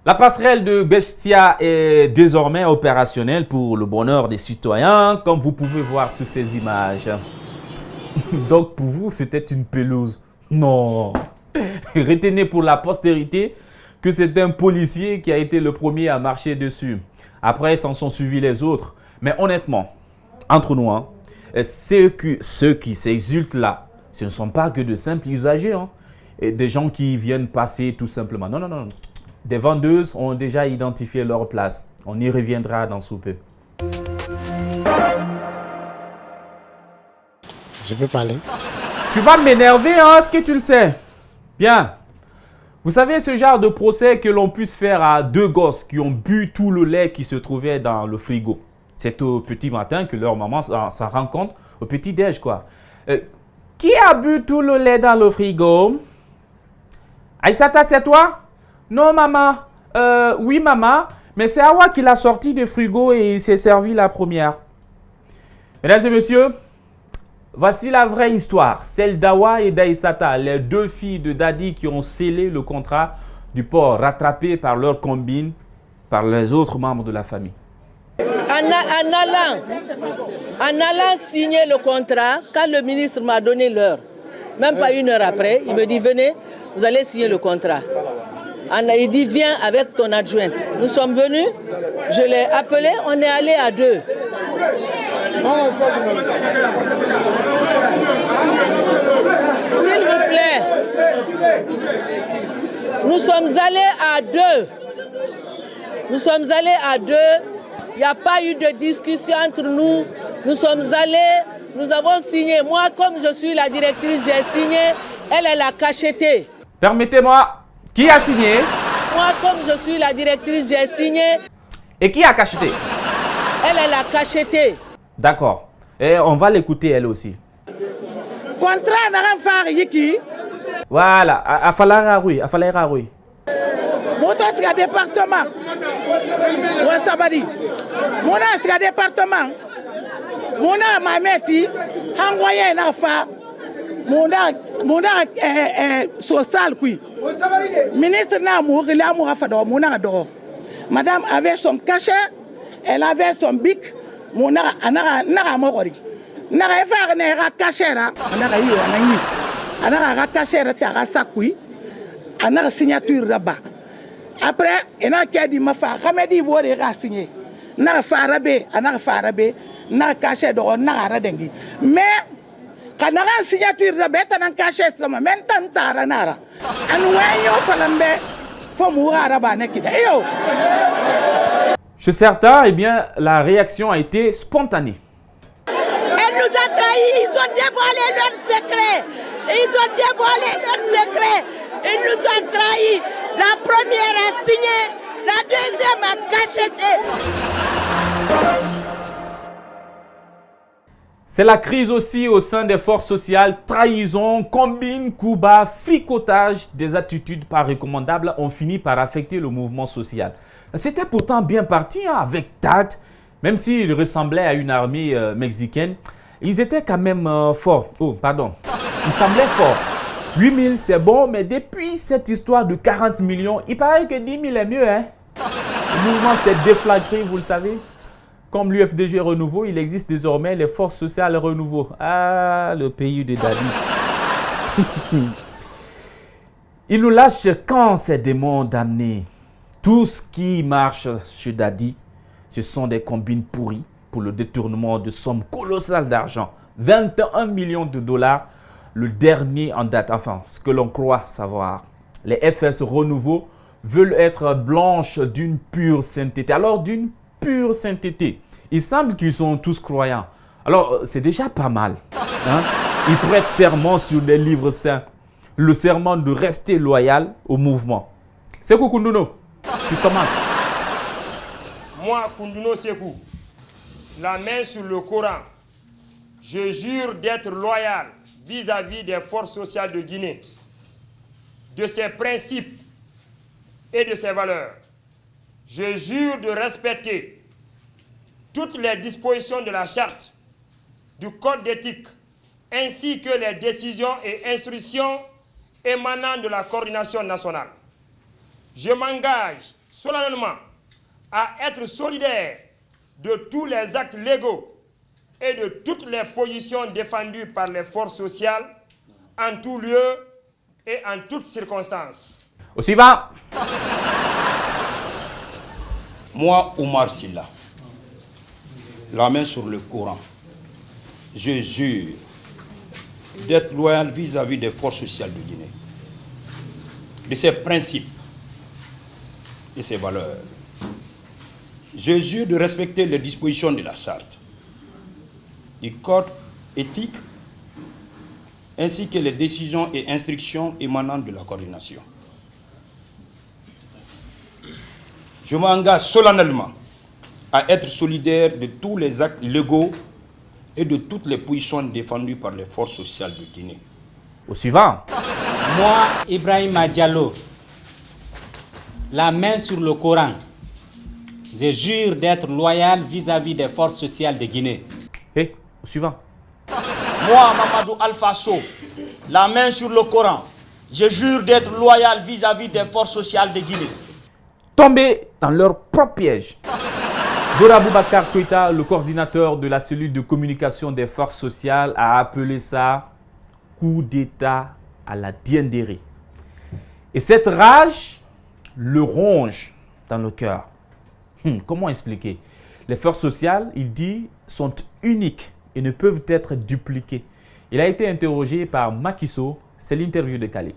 La passerelle de Bestia est désormais opérationnelle pour le bonheur des citoyens, comme vous pouvez voir sur ces images. Donc pour vous, c'était une pelouse. Non. Retenez pour la postérité que c'est un policier qui a été le premier à marcher dessus. Après, s'en sont suivis les autres. Mais honnêtement, entre nous, hein, ceux qui s'exultent là, ce ne sont pas que de simples usagers. Hein, et des gens qui viennent passer tout simplement. Non, non, non. Des vendeuses ont déjà identifié leur place. On y reviendra dans sous peu. Je peux parler. Tu vas m'énerver, hein, est-ce que tu le sais? Bien. Vous savez ce genre de procès que l'on puisse faire à deux gosses qui ont bu tout le lait qui se trouvait dans le frigo. C'est au petit matin que leur maman s'en rend compte, au petit déj quoi. Qui a bu tout le lait dans le frigo? Aïssata, c'est toi? Non maman. Oui maman, mais c'est Awa qui l'a sorti du frigo et il s'est servi la première. Mesdames et messieurs, voici la vraie histoire, celle d'Awa et d'Aïssata, les deux filles de Daddy qui ont scellé le contrat du port rattrapé par leur combine, par les autres membres de la famille. En allant signer le contrat, quand le ministre m'a donné l'heure, même pas une heure après, il me dit venez, vous allez signer le contrat. Il dit viens avec ton adjointe. Nous sommes venus, je l'ai appelé, on est allé à deux. S'il vous plaît, nous sommes allés à deux. Nous sommes allés à deux. Il n'y a pas eu de discussion entre nous. Nous sommes allés, nous avons signé. Moi, comme je suis la directrice, j'ai signé. Elle a cacheté. Permettez-moi, qui a signé? Moi, comme je suis la directrice, j'ai signé. Et qui a cacheté? Elle a cacheté. D'accord. Et on va l'écouter elle aussi. Contrat n'a rien fait, Yiki. Voilà, à Falara, oui. Moto c'est un département. Ouestabadi. Mona c'est un département. Mona mameti envoyé na fa. Mona social kui. Ministre na mouri la moura fado mona do. Madame avait son cachet, elle avait son bic. Mona na mokori. Na fa na cachet ra. Na yi anani. Ana cachet ra ta sakui. Ana signature là-bas. Après, il y a qui a dit ma femme, Hamedi Bori a signé. N'a farabe, n'a farabe, n'a caché de n'a radengi. Mais, quand on a une signature de bête, on a caché ça, mais maintenant, taranara. And when you falambe, faut mourir à Rabanekida. Chez certains, eh bien, la réaction a été spontanée. Elle nous a trahis, ils ont dévoilé leurs secrets. Ils nous ont trahis. La première a signé, la deuxième a cacheté. C'est la crise aussi au sein des forces sociales. Trahison, combine, coup bas, fricotage, des attitudes pas recommandables ont fini par affecter le mouvement social. C'était pourtant bien parti hein, avec tact, même s'ils ressemblaient à une armée mexicaine. Ils étaient quand même forts. Ils semblaient forts. 8 000, c'est bon, mais depuis cette histoire de 40 millions, il paraît que 10 000 est mieux. Hein? Le mouvement s'est déflagré, vous le savez. Comme l'UFDG Renouveau, il existe désormais les forces sociales Renouveau. Ah, le pays de Dadi. Il nous lâche quand ces démons damnés. Tout ce qui marche chez Dadi, ce sont des combines pourries pour le détournement de sommes colossales d'argent. 21 millions de dollars. Le dernier en date, enfin, ce que l'on croit savoir. Les FS Renouveau veulent être blanches d'une pure sainteté. Alors, d'une pure sainteté. Il semble qu'ils sont tous croyants. Alors, c'est déjà pas mal. Hein? Ils prêtent serment sur des livres saints. Le serment de rester loyal au mouvement. Sekou Koundouno, tu commences. Moi, Koundouno Sekou, la main sur le Coran, je jure d'être loyal vis-à-vis des forces sociales de Guinée, de ses principes et de ses valeurs. Je jure de respecter toutes les dispositions de la charte, du code d'éthique, ainsi que les décisions et instructions émanant de la coordination nationale. Je m'engage solennellement à être solidaire de tous les actes légaux et de toutes les positions défendues par les forces sociales en tout lieu et en toutes circonstances. Au suivant. Moi, Oumar Silla, la main sur le Coran, je jure d'être loyal vis-à-vis des forces sociales de Guinée, de ses principes et ses valeurs. Je jure de respecter les dispositions de la charte, du code éthique, ainsi que les décisions et instructions émanant de la coordination. Je m'engage solennellement à être solidaire de tous les actes légaux et de toutes les positions défendues par les forces sociales de Guinée. Au suivant. Moi, Ibrahim Diallo, la main sur le Coran, je jure d'être loyal vis-à-vis des forces sociales de Guinée. Et au suivant. Moi, Mamadou Alpha Sow, la main sur le Coran, je jure d'être loyal vis-à-vis des forces sociales de Guinée. Tombés dans leur propre piège. Dora Boubacar Keïta, le coordinateur de la cellule de communication des forces sociales, a appelé ça coup d'État à la Diendéré. Et cette rage le ronge dans le cœur. Comment expliquer? Les forces sociales, il dit, sont uniques et ne peuvent être dupliquées. Il a été interrogé par Makiso. C'est l'interview de Kali.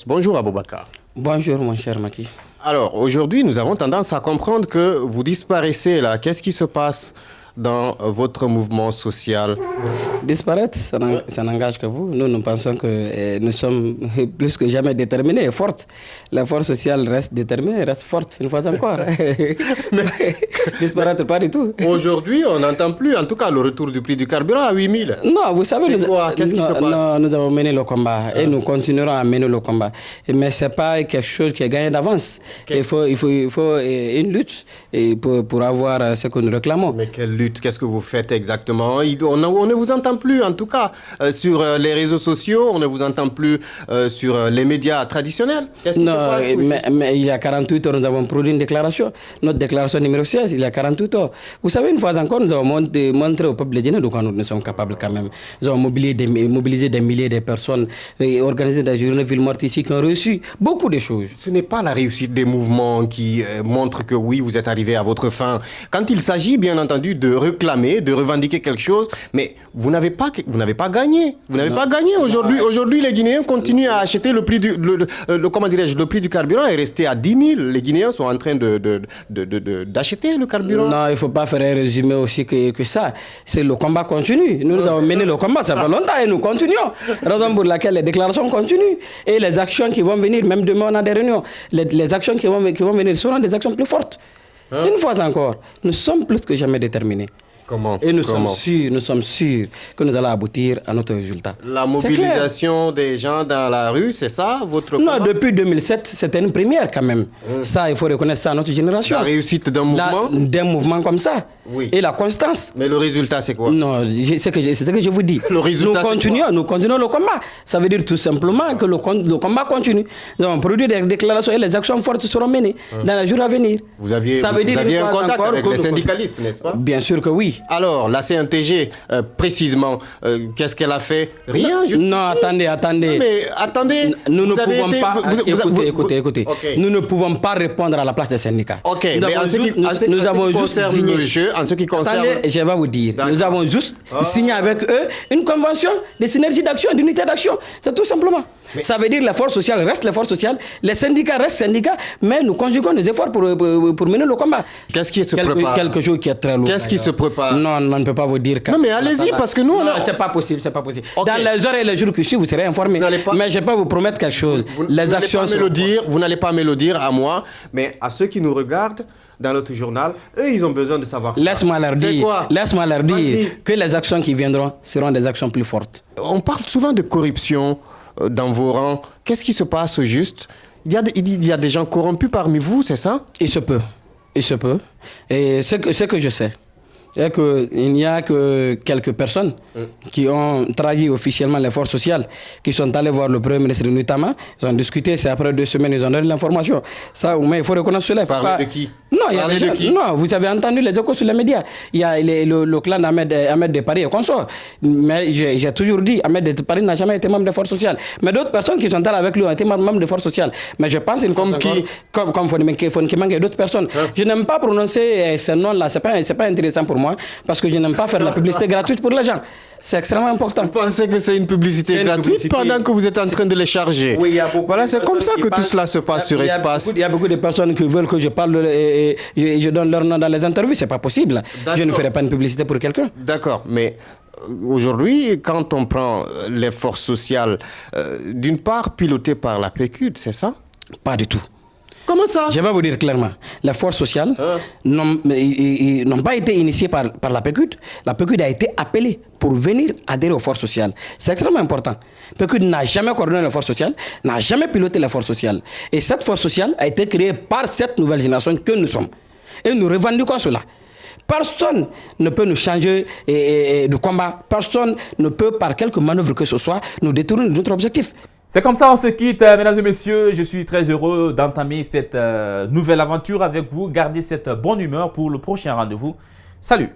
Bonjour Aboubakar. Bonjour mon cher Maki. Alors aujourd'hui, nous avons tendance à comprendre que vous disparaissez là. Qu'est-ce qui se passe dans votre mouvement social? Disparaître, ça n'engage que vous. Nous pensons que nous sommes plus que jamais déterminés et fortes. La force sociale reste déterminée, reste forte, une fois encore. Disparaître, pas du tout. Aujourd'hui, on n'entend plus, en tout cas, le retour du prix du carburant à 8 000. Non, vous savez, qu'est-ce qui se passe? Nous avons mené le combat et nous continuerons à mener le combat. Mais ce n'est pas quelque chose qui est gagné d'avance. Il faut une lutte pour avoir ce que nous réclamons. Mais quelle lutte? Qu'est-ce que vous faites exactement? On ne vous entend plus, en tout cas, sur les réseaux sociaux, on ne vous entend plus sur les médias traditionnels. Qu'est-ce qui se passe? Mais il y a 48 heures, nous avons produit une déclaration. Notre déclaration numéro 16, il y a 48 heures. Vous savez, une fois encore, nous avons montré au peuple de Guinée de quoi nous sommes capables quand même. Nous avons mobilisé des milliers de personnes, et organisé des journées villes mortes ici qui ont reçu beaucoup de choses. Ce n'est pas la réussite des mouvements qui montre que oui, vous êtes arrivé à votre fin. Quand il s'agit, bien entendu, de réclamer, de revendiquer quelque chose, mais vous n'avez pas gagné. Vous n'avez pas gagné aujourd'hui. Aujourd'hui, les Guinéens continuent à acheter le prix le prix du carburant est resté à 10 000. Les Guinéens sont en train d'acheter le carburant. Non, il ne faut pas faire un résumé aussi que ça. C'est le combat continue. Nous avons mené le combat, ça fait longtemps et nous continuons. Raison pour laquelle les déclarations continuent. Et les actions qui vont venir, même demain on a des réunions, les actions qui vont venir seront des actions plus fortes. Une fois encore, nous sommes plus que jamais déterminés. Comment? Et nous sommes sûrs que nous allons aboutir à notre résultat. La mobilisation des gens dans la rue, c'est ça votre combat? Non, depuis 2007, c'était une première quand même. Ça, il faut reconnaître ça à notre génération. La réussite d'un mouvement? D'un mouvement comme ça. Oui. Et la constance. Mais le résultat, c'est quoi? Non, c'est ce que je vous dis. Le résultat, nous continuons le combat. Ça veut dire tout simplement que le combat continue. Nous avons produit des déclarations et les actions fortes seront menées dans les jours à venir. Vous aviez un contact avec les syndicalistes, n'est-ce pas? Bien sûr que oui. Alors, la CNTG, précisément, qu'est-ce qu'elle a fait? Rien. Non, attendez. Mais attendez, nous ne pouvons pas... Écoutez. Okay. Nous ne pouvons pas répondre à la place des syndicats. Ok, mais en ce qui concerne le jeu, en ce qui concerne... Attendez, je vais vous dire. Nous avons juste signé avec eux une convention de synergie d'action, d'unité d'action. C'est tout simplement. Mais ça veut dire que les forces sociales restent les forces sociales, les syndicats restent syndicats, mais nous conjuguons des efforts pour mener le combat. Qu'est-ce qui se prépare? Quelque chose qui est très lourd. Qu'est-ce qui se prépare? Non, on ne peut pas vous dire. Non, mais allez-y, parce que nous... Non, c'est pas possible. Okay. Dans les heures et les jours qui suivent, vous serez informés. Mais je peux vous promettre quelque chose. Les actions... Vous n'allez pas me le dire à moi, mais à ceux qui nous regardent dans notre journal, eux, ils ont besoin de savoir ça. Laisse-moi leur dire que les actions qui viendront seront des actions plus fortes. On parle souvent de corruption dans vos rangs. Qu'est-ce qui se passe au juste? Il y a des gens corrompus parmi vous, c'est ça? Il se peut. Et ce que je sais, C'est qu'il n'y a que quelques personnes qui ont trahi officiellement les forces sociales, qui sont allés voir le Premier ministre notamment, ils ont discuté, c'est après 2 semaines, ils ont donné l'information. Ça, mais il faut reconnaître cela. Parler de qui? Non, non, vous avez entendu les échos sur les médias. Il y a le clan Ahmed de Paris et consort. Mais j'ai toujours dit, Ahmed de Paris n'a jamais été membre des forces sociales. Mais d'autres personnes qui sont allées avec lui ont été membres des forces sociales. Mais je pense comme qui? Comme Fonkimangue et d'autres personnes. Je n'aime pas prononcer ces noms-là, c'est pas intéressant pour moi, parce que je n'aime pas faire la publicité gratuite pour les gens. C'est extrêmement important. Vous pensez que c'est une publicité gratuite pendant que vous êtes en train de les charger? Oui, il y a beaucoup. Voilà, c'est comme ça que tout cela se passe sur Espace. Il y a beaucoup de personnes qui veulent que je parle et je donne leur nom dans les interviews. C'est pas possible. Je ne ferai pas une publicité pour quelqu'un. D'accord, mais aujourd'hui, quand on prend les forces sociales, d'une part pilotées par la PQD, c'est ça? Pas du tout. Comment ça? Je vais vous dire clairement, les forces sociales n'ont pas été initiées par la PQD. La PQD a été appelée pour venir adhérer aux forces sociales. C'est extrêmement important. PQD n'a jamais coordonné les forces sociales, n'a jamais piloté les forces sociales. Et cette force sociale a été créée par cette nouvelle génération que nous sommes. Et nous revendiquons cela. Personne ne peut nous changer de combat. Personne ne peut, par quelque manœuvre que ce soit, nous détourner de notre objectif. C'est comme ça on se quitte, mesdames et messieurs. Je suis très heureux d'entamer cette nouvelle aventure avec vous. Gardez cette bonne humeur pour le prochain rendez-vous. Salut!